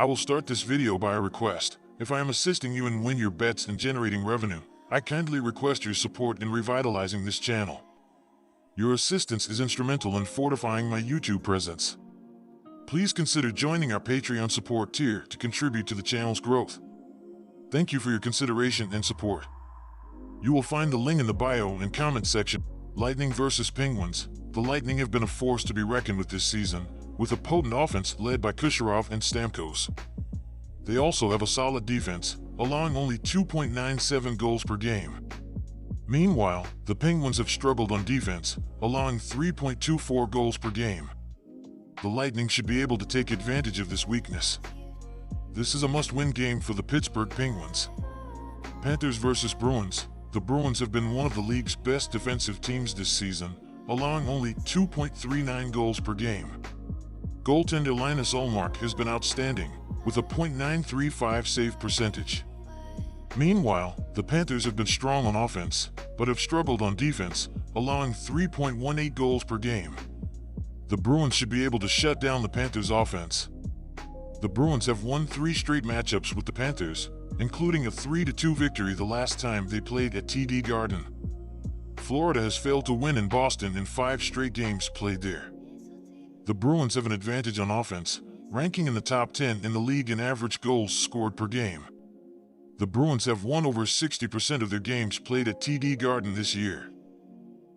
I will start this video by a request. If I am assisting you in win your bets and generating revenue, I kindly request your support in revitalizing this channel. Your assistance is instrumental in fortifying my YouTube presence. Please consider joining our Patreon support tier to contribute to the channel's growth. Thank you for your consideration and support. You will find the link in the bio and comment section. Lightning versus Penguins. The Lightning have been a force to be reckoned with this season, with a potent offense led by Kucherov and Stamkos. They also have a solid defense, allowing only 2.97 goals per game. Meanwhile, the Penguins have struggled on defense, allowing 3.24 goals per game. The Lightning should be able to take advantage of this weakness. This is a must-win game for the Pittsburgh Penguins. Panthers versus Bruins. The Bruins have been one of the league's best defensive teams this season, allowing only 2.39 goals per game. Goaltender Linus Ullmark has been outstanding, with a .935 save percentage. Meanwhile, the Panthers have been strong on offense, but have struggled on defense, allowing 3.18 goals per game. The Bruins should be able to shut down the Panthers' offense. The Bruins have won 3 straight matchups with the Panthers, including a 3-2 victory the last time they played at TD Garden. Florida has failed to win in Boston in 5 straight games played there. The Bruins have an advantage on offense, ranking in the top 10 in the league in average goals scored per game. The Bruins have won over 60% of their games played at TD Garden this year.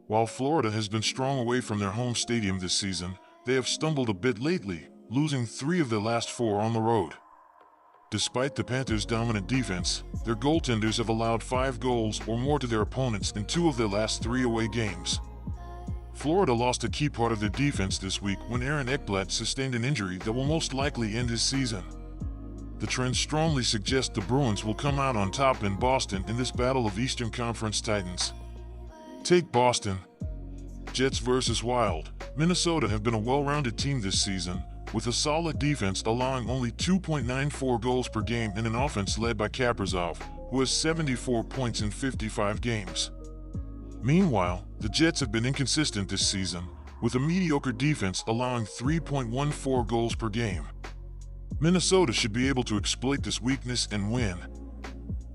While Florida has been strong away from their home stadium this season, they have stumbled a bit lately, losing 3 of their last 4 on the road. Despite the Panthers' dominant defense, their goaltenders have allowed 5 goals or more to their opponents in 2 of their last 3 away games. Florida lost a key part of their defense this week when Aaron Ekblad sustained an injury that will most likely end his season. The trend strongly suggests the Bruins will come out on top in Boston in this battle of Eastern Conference Titans. Take Boston. Jets versus Wild. Minnesota have been a well-rounded team this season, with a solid defense allowing only 2.94 goals per game and an offense led by Kaprizov, who has 74 points in 55 games. Meanwhile, the Jets have been inconsistent this season, with a mediocre defense allowing 3.14 goals per game. Minnesota should be able to exploit this weakness and win.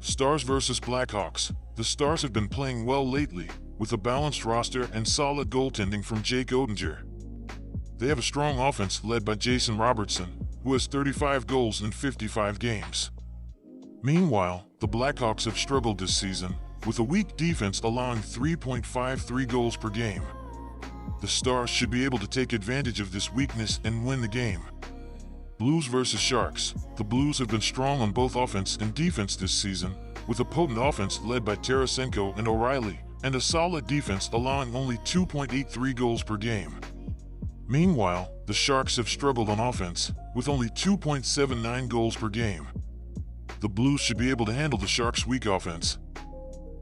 Stars versus Blackhawks. The Stars have been playing well lately, with a balanced roster and solid goaltending from Jake Oettinger. They have a strong offense led by Jason Robertson, who has 35 goals in 55 games. Meanwhile, the Blackhawks have struggled this season, with a weak defense allowing 3.53 goals per game. The Stars should be able to take advantage of this weakness and win the game. Blues versus Sharks. The Blues have been strong on both offense and defense this season, with a potent offense led by Tarasenko and O'Reilly, and a solid defense allowing only 2.83 goals per game. Meanwhile, the Sharks have struggled on offense, with only 2.79 goals per game. The Blues should be able to handle the Sharks' weak offense.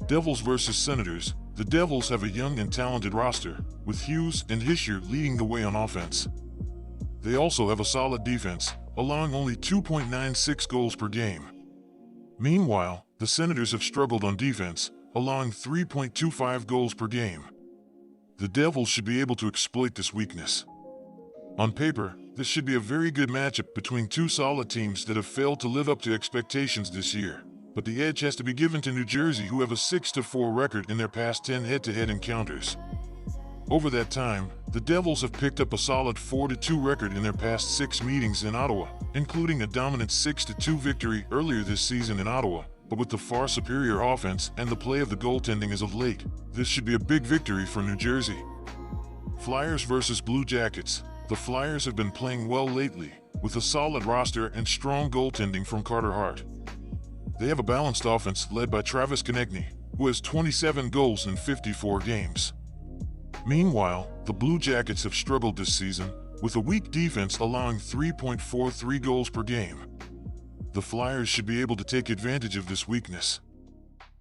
Devils versus Senators. The Devils have a young and talented roster, with Hughes and Hischier leading the way on offense. They also have a solid defense, allowing only 2.96 goals per game. Meanwhile, the Senators have struggled on defense, allowing 3.25 goals per game. The Devils should be able to exploit this weakness. On paper, this should be a very good matchup between 2 solid teams that have failed to live up to expectations this year. But the edge has to be given to New Jersey, who have a 6-4 record in their past 10 head-to-head encounters. Over that time, the Devils have picked up a solid 4-2 record in their past 6 meetings in Ottawa, including a dominant 6-2 victory earlier this season in Ottawa. But with the far superior offense and the play of the goaltending as of late, this should be a big victory for New Jersey. Flyers versus Blue Jackets. The Flyers have been playing well lately, with a solid roster and strong goaltending from Carter Hart. They have a balanced offense led by Travis Konechny, who has 27 goals in 54 games. Meanwhile, the Blue Jackets have struggled this season, with a weak defense allowing 3.43 goals per game. The Flyers should be able to take advantage of this weakness.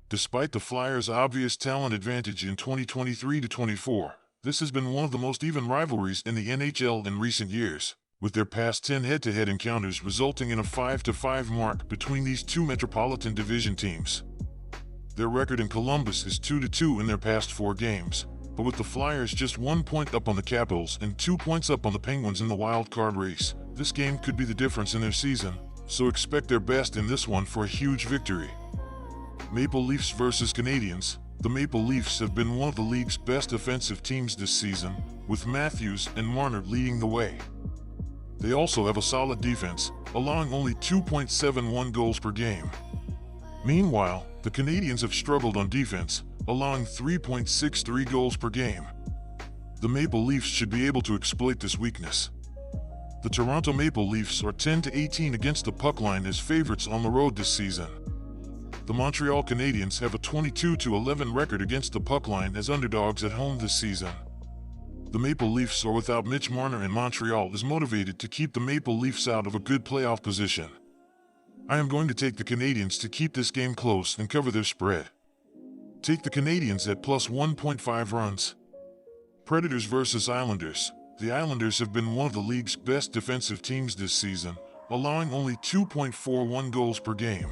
Despite the Flyers' obvious talent advantage in 2023-24, this has been one of the most even rivalries in the NHL in recent years, with their past 10 head-to-head encounters resulting in a 5-5 mark between these 2 Metropolitan Division teams. Their record in Columbus is 2-2 in their past 4 games, but with the Flyers just 1 point up on the Capitals and 2 points up on the Penguins in the wild card race, this game could be the difference in their season. so expect their best in this one for a huge victory. Maple Leafs versus Canadiens. The Maple Leafs have been one of the league's best offensive teams this season, with Matthews and Marner leading the way. They also have a solid defense, allowing only 2.71 goals per game. Meanwhile, the Canadiens have struggled on defense, allowing 3.63 goals per game. The Maple Leafs should be able to exploit this weakness. The Toronto Maple Leafs are 10-18 against the puck line as favorites on the road this season. The Montreal Canadiens have a 22-11 record against the puck line as underdogs at home this season. The Maple Leafs are without Mitch Marner, and Montreal is motivated to keep the Maple Leafs out of a good playoff position. I am going to take the Canadiens to keep this game close and cover their spread. Take the Canadiens at plus 1.5 runs. Predators versus Islanders. The Islanders have been one of the league's best defensive teams this season, allowing only 2.41 goals per game.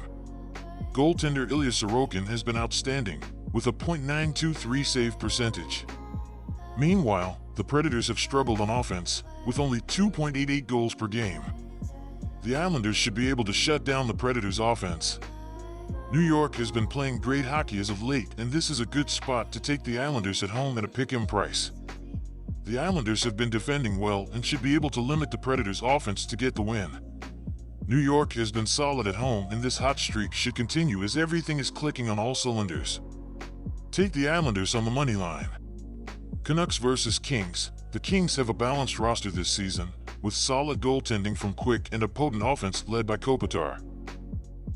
Goaltender Ilya Sorokin has been outstanding, with a .923 save percentage. Meanwhile, the Predators have struggled on offense, with only 2.88 goals per game. The Islanders should be able to shut down the Predators' offense. New York has been playing great hockey as of late, and this is a good spot to take the Islanders at home at a pick-'em price. The Islanders have been defending well and should be able to limit the Predators' offense to get the win. New York has been solid at home, and this hot streak should continue as everything is clicking on all cylinders. Take the Islanders on the money line. Canucks versus Kings. The Kings have a balanced roster this season, with solid goaltending from Quick and a potent offense led by Kopitar.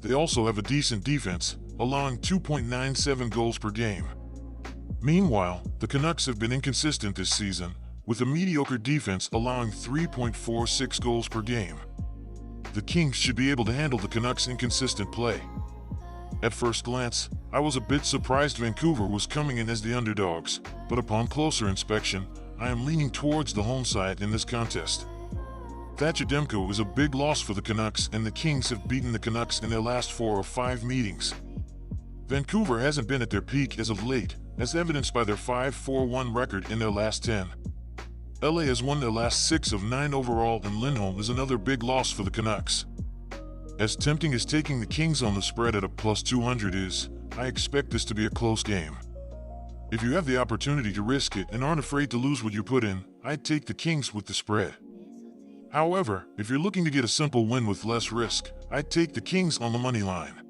They also have a decent defense, allowing 2.97 goals per game. Meanwhile, the Canucks have been inconsistent this season, with a mediocre defense allowing 3.46 goals per game. The Kings should be able to handle the Canucks' inconsistent play. At first glance, I was a bit surprised Vancouver was coming in as the underdogs, but upon closer inspection, I am leaning towards the home side in this contest. Thatcher Demko is a big loss for the Canucks, and the Kings have beaten the Canucks in their last 4 or 5 meetings. Vancouver hasn't been at their peak as of late, as evidenced by their 5-4-1 record in their last 10. LA has won their last 6 of 9 overall, and Lindholm is another big loss for the Canucks. As tempting as taking the Kings on the spread at a plus 200 is, I expect this to be a close game. If you have the opportunity to risk it and aren't afraid to lose what you put in, I'd take the Kings with the spread. However, if you're looking to get a simple win with less risk, I'd take the Kings on the money line.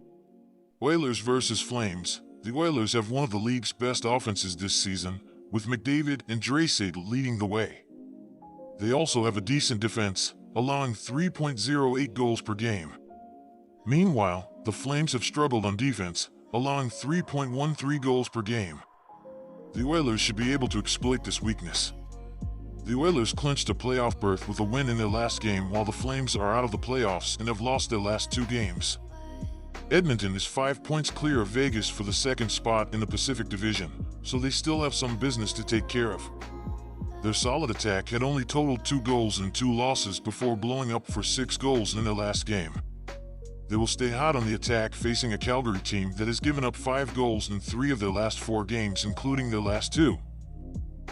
Oilers versus Flames. The Oilers have one of the league's best offenses this season, with McDavid and Draisaitl leading the way. They also have a decent defense, allowing 3.08 goals per game. Meanwhile, the Flames have struggled on defense, allowing 3.13 goals per game. The Oilers should be able to exploit this weakness. The Oilers clinched a playoff berth with a win in their last game, while the Flames are out of the playoffs and have lost their last 2 games. Edmonton is 5 points clear of Vegas for the second spot in the Pacific Division, so they still have some business to take care of. Their solid attack had only totaled 2 goals and 2 losses before blowing up for 6 goals in their last game. They will stay hot on the attack, facing a Calgary team that has given up 5 goals in 3 of their last 4 games, including their last 2.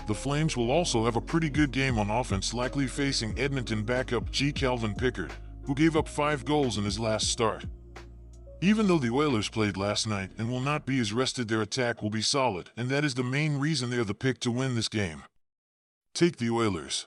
The Flames will also have a pretty good game on offense, likely facing Edmonton backup G. Calvin Pickard, who gave up 5 goals in his last start. Even though the Oilers played last night and will not be as rested, their attack will be solid, and that is the main reason they are the pick to win this game. Take the Oilers.